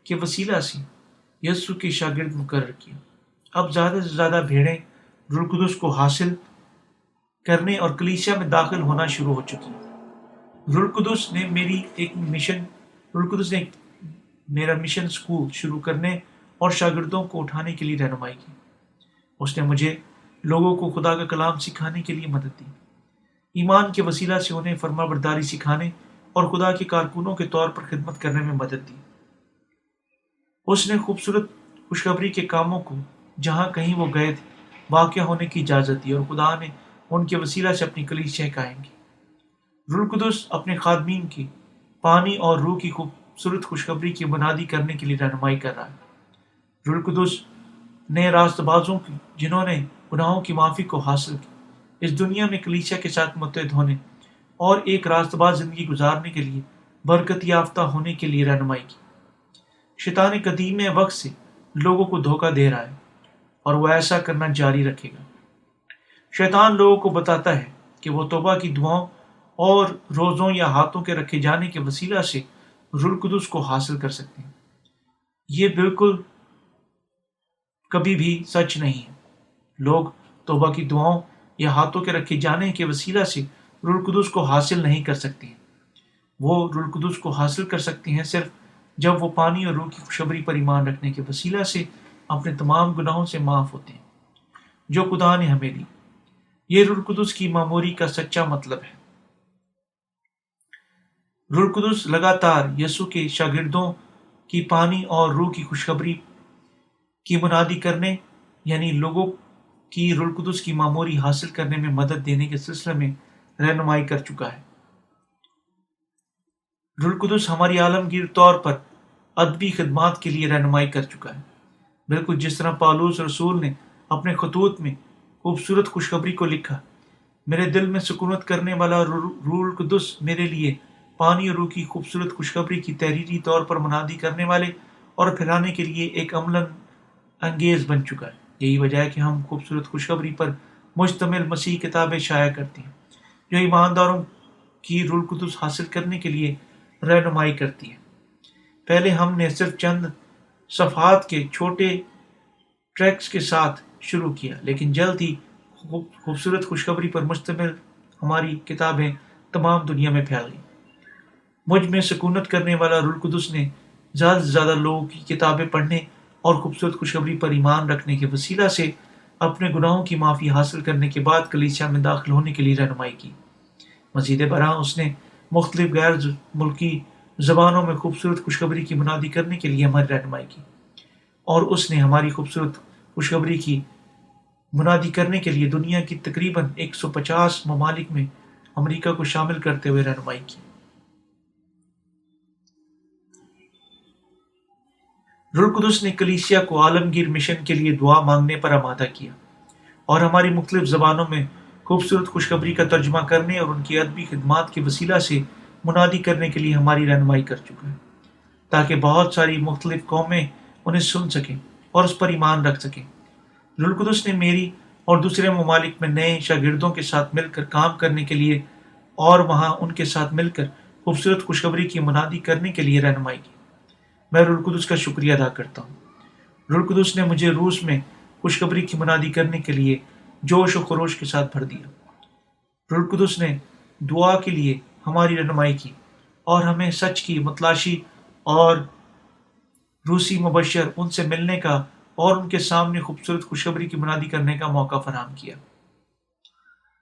کے وسیلہ سے یسوع کے شاگرد مقرر کیا۔ اب زیادہ سے زیادہ بھیڑیں روح القدس کو حاصل کرنے اور کلیسیا میں داخل ہونا شروع ہو چکی۔ روح القدس نے میرا مشن سکول شروع کرنے اور شاگردوں کو اٹھانے کے لیے رہنمائی کی۔ اس نے مجھے لوگوں کو خدا کا کلام سکھانے کے لیے مدد دی، ایمان کے وسیلہ سے انہیں فرما برداری سکھانے اور خدا کے کارکنوں کے طور پر خدمت کرنے میں مدد دی۔ اس نے خوبصورت خوشخبری کے کاموں کو جہاں کہیں وہ گئے تھے واقع ہونے کی اجازت دی، اور خدا نے ان کے وسیلہ سے اپنی کلیسیا قائم کی۔ روح القدس اپنے خادمین کی پانی اور روح کی خوبصورت خوشخبری کی منادی کرنے کے لیے رہنمائی کر رہا ہے۔ روح القدس نے راست بازوں کی جنہوں نے گناہوں کی معافی کو حاصل کی، اس دنیا میں کلیسیا کے ساتھ متحد ہونے اور ایک راست باز زندگی گزارنے کے لیے برکت یافتہ ہونے کے لیے رہنمائی کی۔ شیطان قدیم وقت سے لوگوں کو دھوکہ دے رہا ہے اور وہ ایسا کرنا جاری رکھے گا۔ شیطان لوگوں کو بتاتا ہے کہ وہ توبہ کی دعاؤں اور روزوں یا ہاتھوں کے رکھے جانے کے وسیلہ سے روح القدس کو حاصل کر سکتے ہیں۔ یہ بالکل کبھی بھی سچ نہیں ہے۔ لوگ توبہ کی دعاؤں یا ہاتھوں کے رکھے جانے کے وسیلہ سے روح القدس کو حاصل نہیں کر سکتے ہیں۔ وہ روح القدس کو حاصل کر سکتے ہیں صرف جب وہ پانی اور روح کی خوشخبری پر ایمان رکھنے کے وسیلہ سے اپنے تمام گناہوں سے معاف ہوتے ہیں جو خدا نے ہمیں دی۔ یہ روح القدس کی معموری کا سچا مطلب ہے۔ روح القدس لگاتار یسوع کے شاگردوں کی پانی اور روح کی خوشخبری کی منادی کرنے، یعنی لوگوں کی روح القدس کی معموری حاصل کرنے میں مدد دینے کے سلسلے میں رہنمائی کر چکا ہے۔ روح القدس ہماری عالمگیر طور پر ادبی خدمات کے لیے رہنمائی کر چکا ہے، بالکل جس طرح پالوس رسول نے اپنے خطوط میں خوبصورت خوشخبری کو لکھا۔ میرے دل میں سکونت کرنے والا روح القدس میرے لیے پانی اور روح کی خوبصورت خوشخبری کی تحریری طور پر منادی کرنے والے اور پھیلانے کے لیے ایک عملاً انگیز بن چکا ہے۔ یہی وجہ ہے کہ ہم خوبصورت خوشخبری پر مشتمل مسیح کتابیں شائع کرتے ہیں جو ایمانداروں کی روح القدس حاصل کرنے کے لیے رہنمائی کرتی ہے۔ پہلے ہم نے صرف چند صفحات کے چھوٹے ٹریکس کے ساتھ شروع کیا، لیکن جلد ہی خوبصورت خوشخبری پر مشتمل ہماری کتابیں تمام دنیا میں پھیل گئیں۔ مجھ میں سکونت کرنے والا روح القدس نے زیادہ سے زیادہ لوگوں کی کتابیں پڑھنے اور خوبصورت خوشخبری پر ایمان رکھنے کے وسیلہ سے اپنے گناہوں کی معافی حاصل کرنے کے بعد کلیسیا میں داخل ہونے کے لیے رہنمائی کی۔ مزید برآں اس نے مختلف غیر ملکی زبانوں میں خوبصورت خوشخبری کی منادی کرنے کے لیے ہماری رہنمائی کی، اور اس نے ہماری خوبصورت خوشخبری کی منادی کرنے کے لیے دنیا کی تقریباً 150 ممالک میں امریکہ کو شامل کرتے ہوئے رہنمائی کی۔ روح القدس نے کلیسیا کو عالمگیر مشن کے لیے دعا مانگنے پر آمادہ کیا اور ہماری مختلف زبانوں میں خوبصورت خوشخبری کا ترجمہ کرنے اور ان کی ادبی خدمات کے وسیلہ سے منادی کرنے کے لیے ہماری رہنمائی کر چکا ہے، تاکہ بہت ساری مختلف قومیں انہیں سن سکیں اور اس پر ایمان رکھ سکیں۔ روح القدس نے میری اور دوسرے ممالک میں نئے شاگردوں کے ساتھ مل کر کام کرنے کے لیے اور وہاں ان کے ساتھ مل کر خوبصورت خوشخبری کی منادی کرنے کے لیے رہنمائی کی۔ میں روح القدس کا شکریہ ادا کرتا ہوں۔ روح القدس نے مجھے روس میں خوشخبری کی منادی کرنے کے لیے جوش و خروش کے ساتھ بھر دیا۔ روح القدس نے دعا کے لیے ہماری رہنمائی کی اور ہمیں سچ کی متلاشی اور روسی مبشر ان سے ملنے کا اور ان کے سامنے خوبصورت خوشخبری کی منادی کرنے کا موقع فراہم کیا۔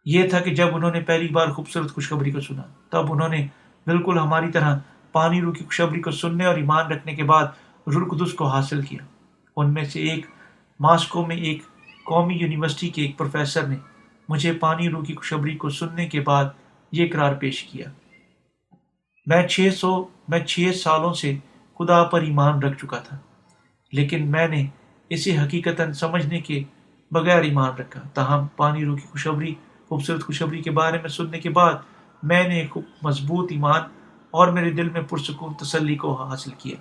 یہ تھا کہ جب انہوں نے پہلی بار خوبصورت خوشخبری کو سنا، تب انہوں نے بالکل ہماری طرح پانی روح کی خوشخبری کو سننے اور ایمان رکھنے کے بعد روح القدس کو حاصل کیا۔ ان میں سے ایک ماسکو میں ایک قومی یونیورسٹی کے ایک پروفیسر نے مجھے پانی روح کی خوشخبری کو سننے کے بعد یہ اقرار پیش کیا: میں 6 سالوں سے خدا پر ایمان رکھ چکا تھا، لیکن میں نے اسے حقیقتاً سمجھنے کے بغیر ایمان رکھا۔ تاہم پانی روح کی خوبصورت خوشخبری کے بارے میں سننے کے بعد میں نے ایک مضبوط ایمان اور میرے دل میں پرسکون تسلی کو حاصل کیا۔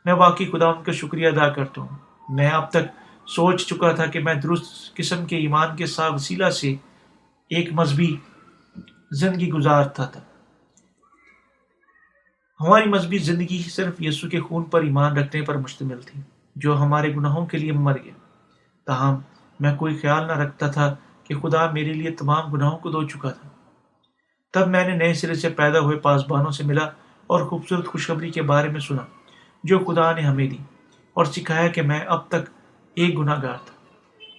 میں واقعی خداوند کا شکریہ ادا کرتا ہوں۔ میں اب تک سوچ چکا تھا کہ میں درست قسم کے ایمان کے وسیلہ سے ایک مذہبی زندگی گزارتا تھا۔ ہماری مذہبی زندگی صرف یسوع کے خون پر ایمان رکھنے پر مشتمل تھی، جو ہمارے گناہوں کے لیے مر گیا۔ تاہم میں کوئی خیال نہ رکھتا تھا کہ خدا میرے لیے تمام گناہوں کو دھو چکا تھا۔ تب میں نے نئے سرے سے پیدا ہوئے پاسبانوں سے ملا اور خوبصورت خوشخبری کے بارے میں سنا جو خدا نے ہمیں دی، اور سکھایا کہ میں اب تک ایک گناہ گار تھا۔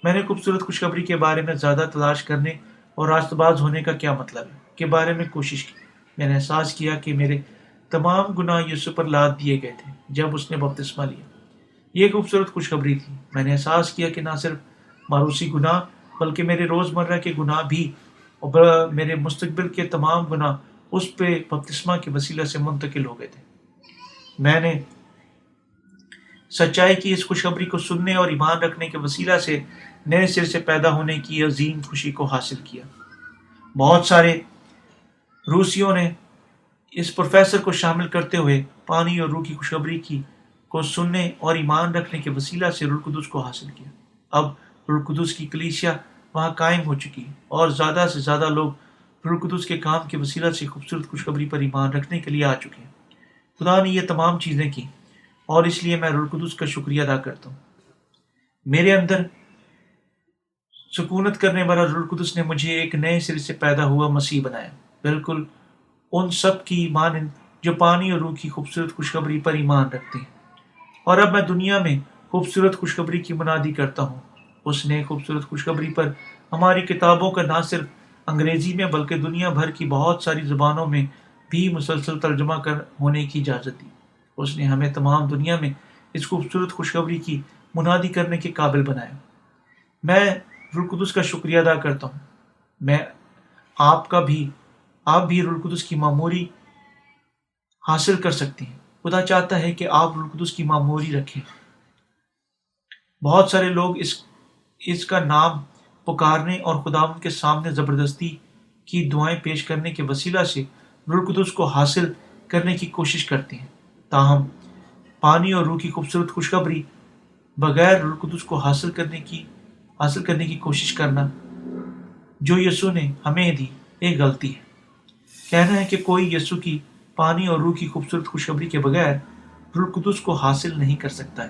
میں نے خوبصورت خوشخبری کے بارے میں زیادہ تلاش کرنے اور راست باز ہونے کا کیا مطلب ہے کے بارے میں کوشش کی۔ میں نے احساس کیا کہ میرے تمام گناہ یسوع پر لاد دیے گئے تھے جب اس نے بپتسمہ لیا۔ یہ خوبصورت خوشخبری تھی۔ میں نے احساس کیا کہ نہ صرف معروسی گناہ بلکہ میرے روزمرہ کے گناہ بھی اور میرے مستقبل کے تمام گناہ اس پہ بپتسمہ کے وسیلہ سے منتقل ہو گئے تھے۔ میں نے سچائی کی اس خوشخبری کو سننے اور ایمان رکھنے کے وسیلہ سے نئے سر سے پیدا ہونے کی عظیم خوشی کو حاصل کیا۔ بہت سارے روسیوں نے اس پروفیسر کو شامل کرتے ہوئے پانی اور روح کی خوشخبری کو سننے اور ایمان رکھنے کے وسیلہ سے روح القدس کو حاصل کیا۔ اب روح القدس کی کلیسیا وہاں قائم ہو چکی ہے اور زیادہ سے زیادہ لوگ روح القدس کے کام کے وسیلہ سے خوبصورت خوشخبری پر ایمان رکھنے کے لیے آ چکے ہیں۔ خدا نے یہ تمام چیزیں کی اور اس لیے میں روح القدس کا شکریہ ادا کرتا ہوں۔ میرے اندر سکونت کرنے والا روح القدس نے مجھے ایک نئے سرے سے پیدا ہوا مسیح بنایا، بالکل ان سب کی مانند جو پانی اور روح کی خوبصورت خوشخبری پر ایمان رکھتے ہیں۔ اور اب میں دنیا میں خوبصورت خوشخبری کی منادی کرتا ہوں۔ اس نے خوبصورت خوشخبری پر ہماری کتابوں کا نہ صرف انگریزی میں بلکہ دنیا بھر کی بہت ساری زبانوں میں بھی مسلسل ترجمہ ہونے کی اجازت دی۔ اس نے ہمیں تمام دنیا میں اس خوبصورت خوشخبری کی منادی کرنے کے قابل بنایا۔ میں روح القدس کا شکریہ ادا کرتا ہوں۔ میں آپ بھی روح القدس کی معموری حاصل کر سکتے ہیں۔ خدا چاہتا ہے کہ آپ روح القدس کی معموری رکھیں۔ بہت سارے لوگ اس کا نام پکارنے اور خداوند کے سامنے زبردستی کی دعائیں پیش کرنے کے وسیلہ سے روح القدس کو حاصل کرنے کی کوشش کرتے ہیں۔ تاہم پانی اور روح کی خوبصورت خوشخبری بغیر روح القدس کو حاصل کرنے کی کوشش کرنا جو یسوع نے ہمیں دی ایک غلطی ہے۔ کہنا ہے کہ کوئی یسوع کی پانی اور روح کی خوبصورت خوشخبری کے بغیر روح القدس کو حاصل نہیں کر سکتا ہے،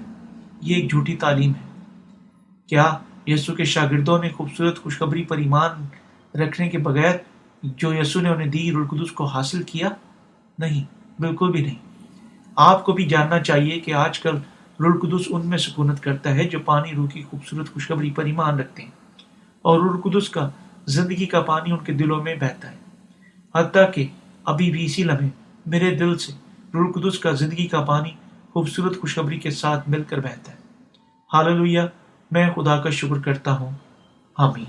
یہ ایک جھوٹی تعلیم ہے۔ کیا یسوع کے شاگردوں نے خوبصورت خوشخبری پر ایمان رکھنے کے بغیر جو یسوع نے انہیں دی روح القدس کو حاصل کیا؟ نہیں، بالکل بھی نہیں۔ آپ کو بھی جاننا چاہیے کہ آج کل روح القدس ان میں سکونت کرتا ہے جو پانی روح کی خوبصورت خوشخبری پر ایمان رکھتے ہیں، اور روح القدس کا زندگی کا پانی ان کے دلوں میں بہتا ہے۔ حتیٰ کہ ابھی بھی اسی لمحے میرے دل سے روح القدس کا زندگی کا پانی خوبصورت خوشخبری کے ساتھ مل کر بہتا ہے۔ ہاللویہ! میں خدا کا شکر کرتا ہوں۔ آمین۔